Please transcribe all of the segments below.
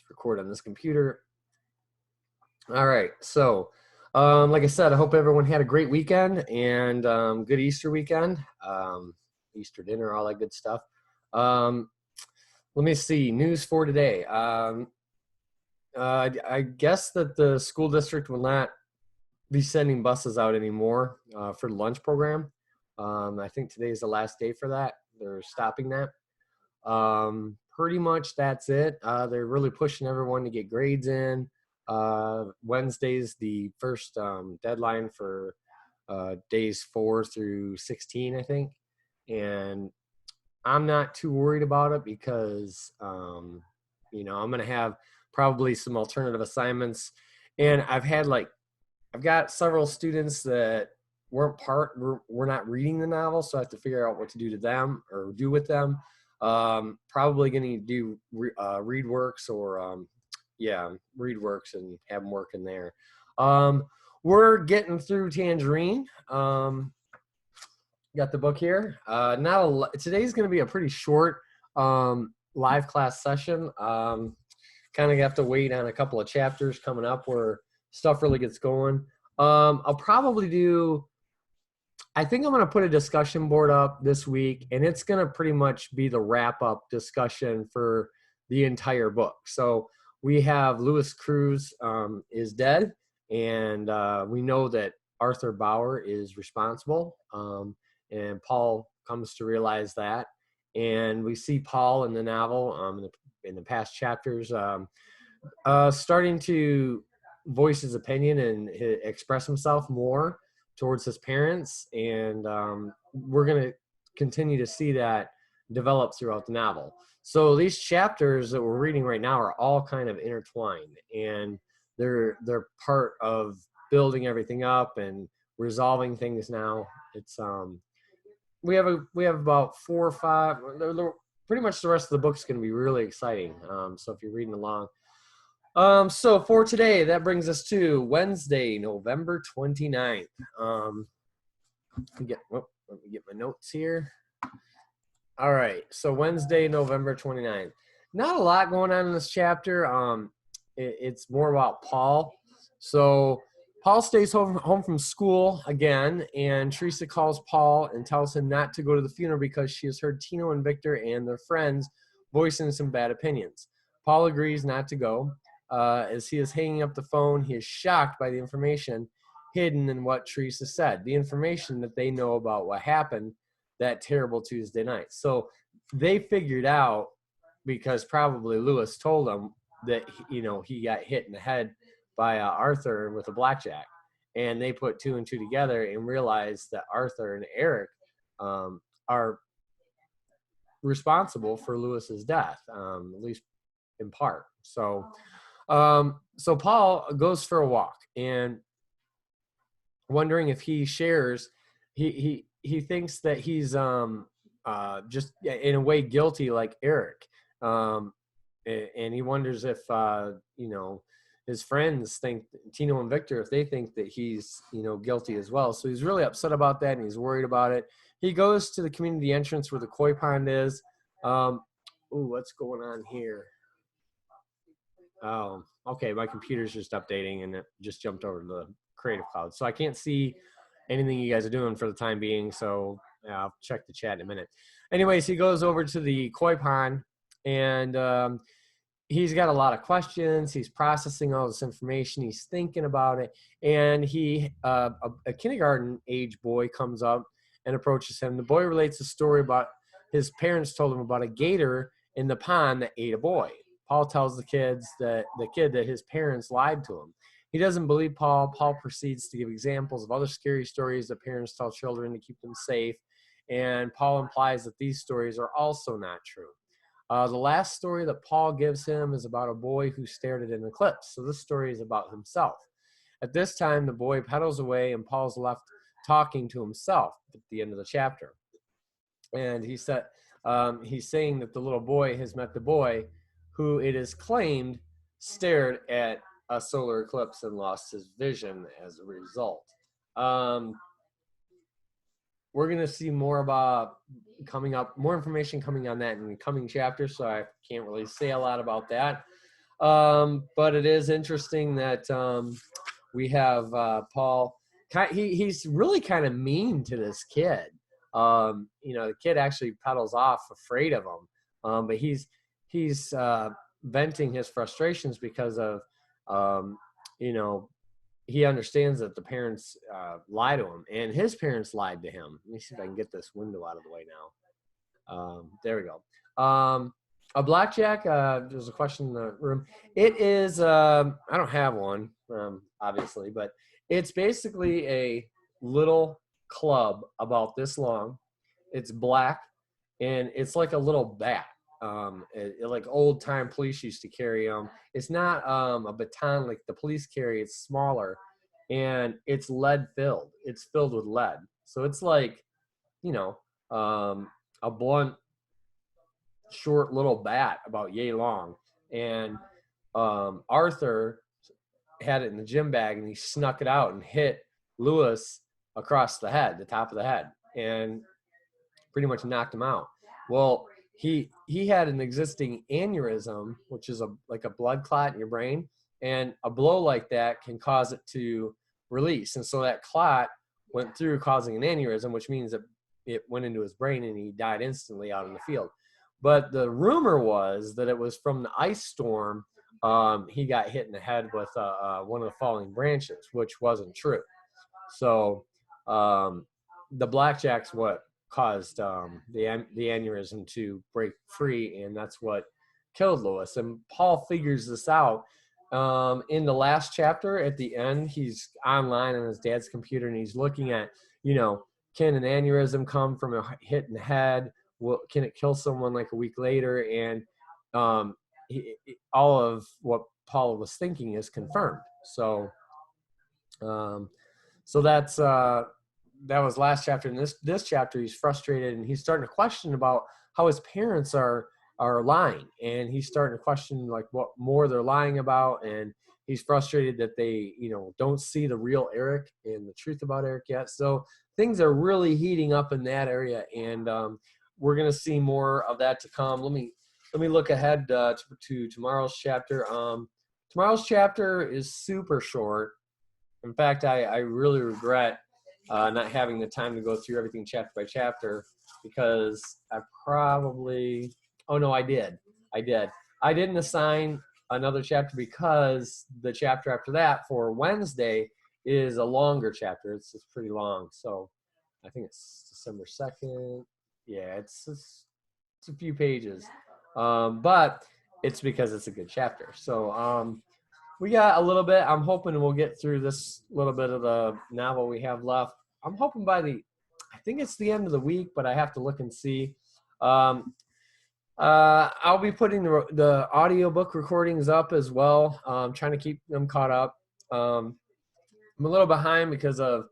Let's record on this computer. All right. So, like I said, I hope everyone had a great weekend and good Easter weekend, Easter dinner, all that good stuff. Let me see. News for today. I guess that the school district will not be sending buses out anymore for the lunch program. I think today is the last day for that. They're stopping that. Pretty much that's it. They're really pushing everyone to get grades in. Wednesday's the first deadline for days 4 through 16, I think. And I'm not too worried about it because, I'm going to have probably some alternative assignments. And I've got several students that we're not reading the novel, so I have to figure out what to do to them or do with them. Probably going to do ReadWorks or ReadWorks and have them work in there. We're getting through Tangerine. Got the book here. Today's going to be a pretty short live class session. Kind of have to wait on a couple of chapters coming up where stuff really gets going. I'll probably I think I'm going to put a discussion board up this week, and it's going to pretty much be the wrap-up discussion for the entire book. So we have Louis Cruz is dead, and we know that Arthur Bauer is responsible, and Paul comes to realize that. And we see Paul in the novel, in the past chapters, starting to voice his opinion and express himself more towards his parents, and we're going to continue to see that develop throughout the novel. So these chapters that we're reading right now are all kind of intertwined, and they're part of building everything up and resolving things now. It's we have about 4 or 5. Pretty much the rest of the book's going to be really exciting. So if you're reading along. So for today, that brings us to Wednesday, November 29th. Let me get my notes here. All right, so Wednesday, November 29th. Not a lot going on in this chapter. It's more about Paul. So Paul stays home from school again, and Teresa calls Paul and tells him not to go to the funeral because she has heard Tino and Victor and their friends voicing some bad opinions. Paul agrees not to go. As he is hanging up the phone, he is shocked by the information hidden in what Teresa said, the information that they know about what happened that terrible Tuesday night. So they figured out, because probably Louis told them, that he got hit in the head by Arthur with a blackjack, and they put 2 and 2 together and realized that Arthur and Eric are responsible for Louis's death, at least in part. So Paul goes for a walk, and wondering if he shares, he thinks that he's just in a way guilty like Eric, and he wonders if his friends think, Tino and Victor, if they think that he's guilty as well. So he's really upset about that, and he's worried about it. He goes to the community entrance where the koi pond is. What's going on here? Oh, okay, my computer's just updating, and it just jumped over to the Creative Cloud. So I can't see anything you guys are doing for the time being, so I'll check the chat in a minute. Anyways, he goes over to the koi pond, and he's got a lot of questions. He's processing all this information. He's thinking about it, and a kindergarten age boy comes up and approaches him. The boy relates a story about his parents told him about a gator in the pond that ate a boy. Paul tells the kid that his parents lied to him. He doesn't believe Paul. Paul proceeds to give examples of other scary stories that parents tell children to keep them safe, and Paul implies that these stories are also not true. The last story that Paul gives him is about a boy who stared at an eclipse. So this story is about himself. At this time, the boy pedals away, and Paul's left talking to himself at the end of the chapter. And he's saying that the little boy has met the boy who it is claimed stared at a solar eclipse and lost his vision as a result. We're going to see more about more information coming on that in the coming chapters, so I can't really say a lot about that. But it is interesting that we have Paul. He's really kind of mean to this kid. The kid actually pedals off, afraid of him. But he's venting his frustrations because of you know he understands that the parents lie to him, and his parents lied to him. Let me see if I can get this window out of the way now. There we go. A blackjack. There's a question in the room. It is. I don't have one, obviously, but it's basically a little club about this long. It's black, and it's like a little bat. Like old time police used to carry them. It's not a baton like the police carry. It's smaller, and it's lead filled. It's filled with lead, so it's like, a blunt, short little bat about yay long. And Arthur had it in the gym bag, and he snuck it out and hit Lewis across the head, the top of the head, and pretty much knocked him out. Well, he had an existing aneurysm, which is like a blood clot in your brain, and a blow like that can cause it to release. And so that clot went through, causing an aneurysm, which means that it went into his brain and he died instantly out in the field. But the rumor was that it was from the ice storm. He got hit in the head with one of the falling branches, which wasn't true. So the blackjack's what caused the aneurysm to break free, and that's what killed Lewis. And Paul figures this out in the last chapter. At the end, he's online on his dad's computer, and he's looking at, can an aneurysm come from a hit in the head? Can it kill someone like a week later? And all of what Paul was thinking is confirmed. So that's that was last chapter. In this chapter, he's frustrated, and he's starting to question about how his parents are lying, and he's starting to question like what more they're lying about, and he's frustrated that they don't see the real Eric and the truth about Eric yet. So things are really heating up in that area, and we're gonna see more of that to come. Let me look ahead to tomorrow's chapter. Tomorrow's chapter is super short. In fact, I really regret not having the time to go through everything chapter by chapter, because I didn't assign another chapter because the chapter after that for Wednesday is a longer chapter. It's pretty long. So I think it's December 2nd. Yeah, it's a few pages. But it's because it's a good chapter. So we got a little bit. I'm hoping we'll get through this little bit of the novel we have left. I'm hoping I think it's the end of the week, but I have to look and see. I'll be putting the audiobook recordings up as well. Trying to keep them caught up. I'm a little behind because of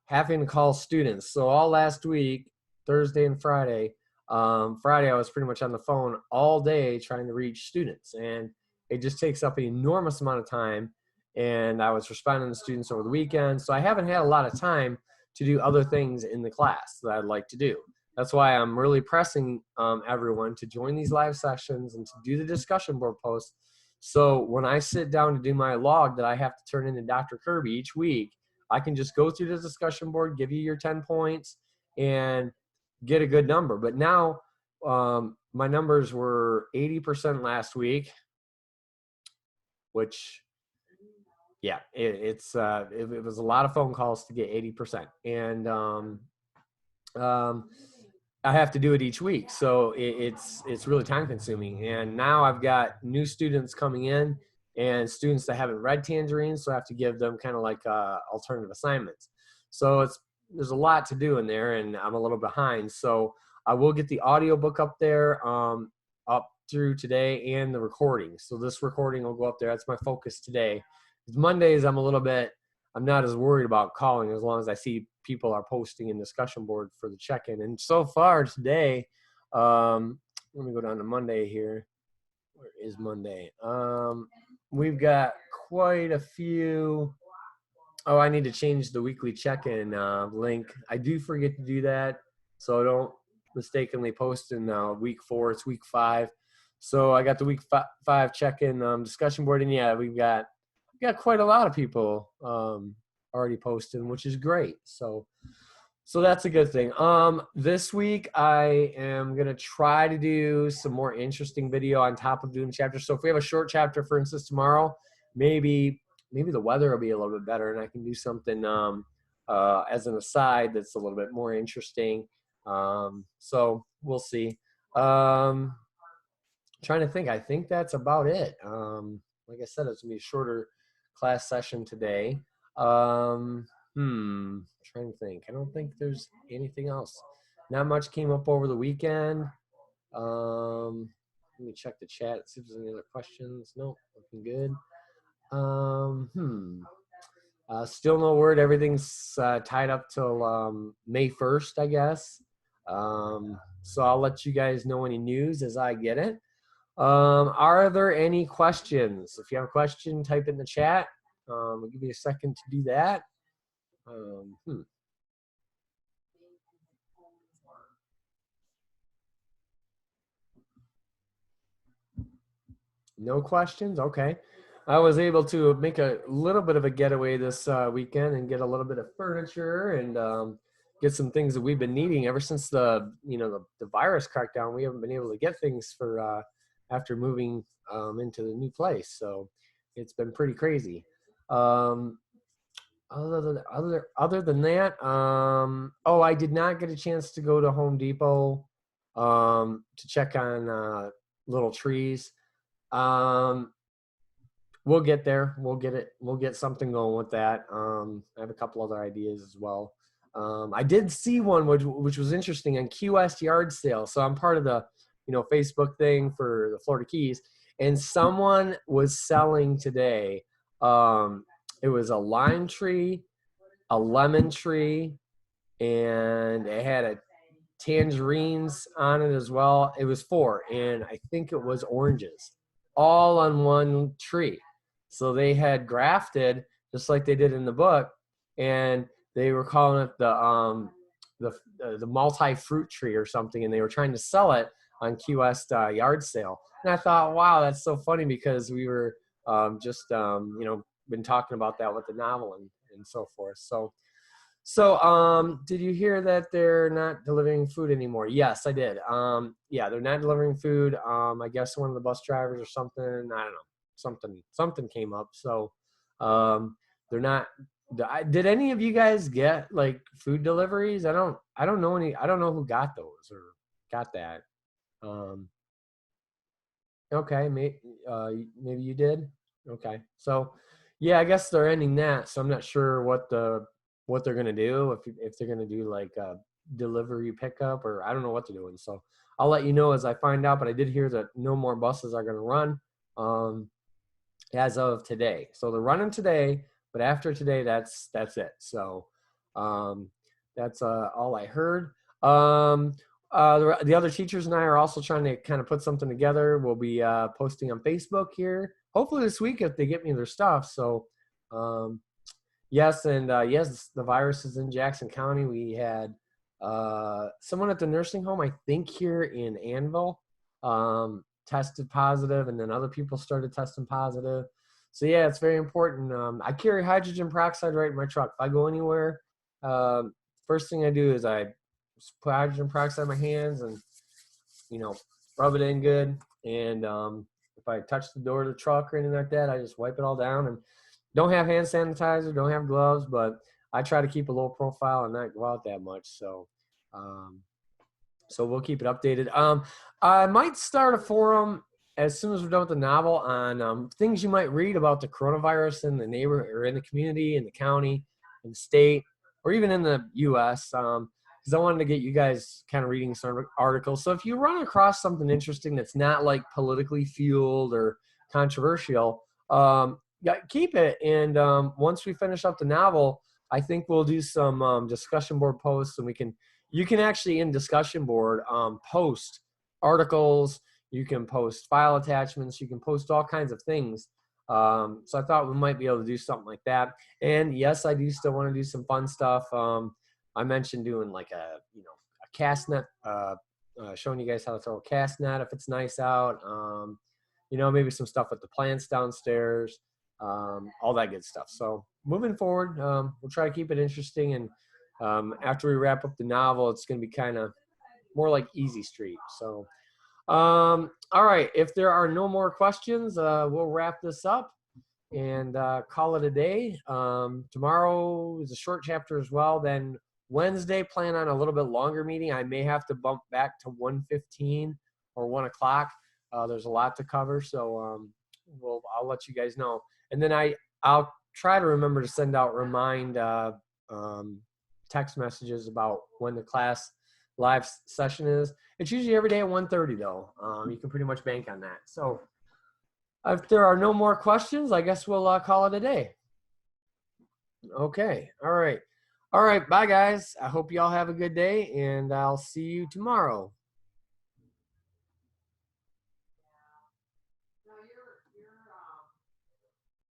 having to call students. So all last week, Thursday and Friday, I was pretty much on the phone all day trying to reach students, and it just takes up an enormous amount of time. And I was responding to students over the weekend, so I haven't had a lot of time to do other things in the class that I'd like to do. That's why I'm really pressing everyone to join these live sessions and to do the discussion board posts. So when I sit down to do my log that I have to turn into Dr. Kirby each week, I can just go through the discussion board, give you your 10 points, and get a good number. But now my numbers were 80% last week, which, yeah, it was a lot of phone calls to get 80%. And I have to do it each week. So it's really time consuming. And now I've got new students coming in and students that haven't read Tangerine. So I have to give them kind of like alternative assignments. So there's a lot to do in there, and I'm a little behind. So I will get the audiobook up there up through today, and the recording. So this recording will go up there. That's my focus today. Because Mondays I'm not as worried about calling as long as I see people are posting in discussion board for the check-in. And so far today, let me go down to Monday here. Where is Monday? We've got quite a few. Oh, I need to change the weekly check-in link. I do forget to do that, so don't mistakenly post in week 4. It's week 5. So I got the week 5 check-in discussion board, and yeah, we got quite a lot of people already posting, which is great. So that's a good thing. This week I am gonna try to do some more interesting video on top of doing chapters. So if we have a short chapter, for instance, tomorrow, maybe the weather will be a little bit better, and I can do something as an aside that's a little bit more interesting. So we'll see. Trying to think. I think that's about it. Like I said, it's gonna be a shorter class session today. Trying to think. I don't think there's anything else. Not much came up over the weekend. Let me check the chat, see if there's any other questions. Nope, looking good. Still no word. Everything's tied up till May 1st, I guess. So I'll let you guys know any news as I get it. Are there any questions? If you have a question, type it in the chat. I'll give you a second to do that. No questions? Okay. I was able to make a little bit of a getaway this weekend and get a little bit of furniture and get some things that we've been needing ever since the virus crackdown. We haven't been able to get things for after moving into the new place. So it's been pretty crazy. Other than that, oh, I did not get a chance to go to Home Depot to check on little trees. We'll get there. We'll get it. We'll get something going with that. I have a couple other ideas as well. I did see one which was interesting on Key West yard sale. So I'm part of the Facebook thing for the Florida Keys, and someone was selling today. It was a lime tree, a lemon tree, and it had a tangerines on it as well. It was 4, and I think it was oranges, all on one tree. So they had grafted just like they did in the book, and they were calling it the multi-fruit tree or something, and they were trying to sell it on Key West yard sale. And I thought, wow, that's so funny, because we were been talking about that with the novel and so forth. So did you hear that they're not delivering food anymore? Yes, I did. Yeah, they're not delivering food. I guess one of the bus drivers or something, I don't know, something came up. So they're not. Did any of you guys get like food deliveries? I don't know any. I don't know who got those or got that. Okay, maybe you did. Okay, so yeah, I guess they're ending that. So I'm not sure what they're gonna do, if they're gonna do like a delivery pickup, or I don't know what they're doing. So I'll let you know as I find out. But I did hear that no more buses are gonna run as of today. So they're running today, but after today, that's it. So that's all I heard. The other teachers and I are also trying to kind of put something together. We'll be posting on Facebook here, hopefully this week if they get me their stuff. So yes, and yes, the virus is in Jackson County. We had someone at the nursing home, I think here in Annville, tested positive, and then other people started testing positive. So yeah, it's very important. I carry hydrogen peroxide right in my truck. If I go anywhere, first thing I do is I put hydrogen peroxide in my hands and rub it in good. And if I touch the door of the truck or anything like that, I just wipe it all down. And don't have hand sanitizer, don't have gloves, but I try to keep a low profile and not go out that much. So so we'll keep it updated. I might start a forum as soon as we're done with the novel on things you might read about the coronavirus in the neighborhood or in the community, in the county, in the state, or even in the U.S. Because I wanted to get you guys kind of reading some articles. So if you run across something interesting that's not like politically fueled or controversial, keep it. And once we finish up the novel, I think we'll do some discussion board posts, and you can actually in discussion board post articles, you can post file attachments, you can post all kinds of things. So I thought we might be able to do something like that. And yes, I do still want to do some fun stuff. I mentioned doing like a Castnet showing you guys how to throw a cast net if it's nice out. Maybe some stuff with the plants downstairs, all that good stuff. So moving forward, we'll try to keep it interesting. And after we wrap up the novel, it's going to be kind of more like Easy Street. So, all right. If there are no more questions, we'll wrap this up and call it a day. Tomorrow is a short chapter as well. Then Wednesday, plan on a little bit longer meeting. I may have to bump back to 1:15 or 1 o'clock. There's a lot to cover, so I'll let you guys know. And then I'll try to remember to send out text messages about when the class live session is. It's usually every day at 1:30 though. You can pretty much bank on that. So if there are no more questions, I guess we'll call it a day. Okay. All right. Bye guys. I hope y'all have a good day, and I'll see you tomorrow.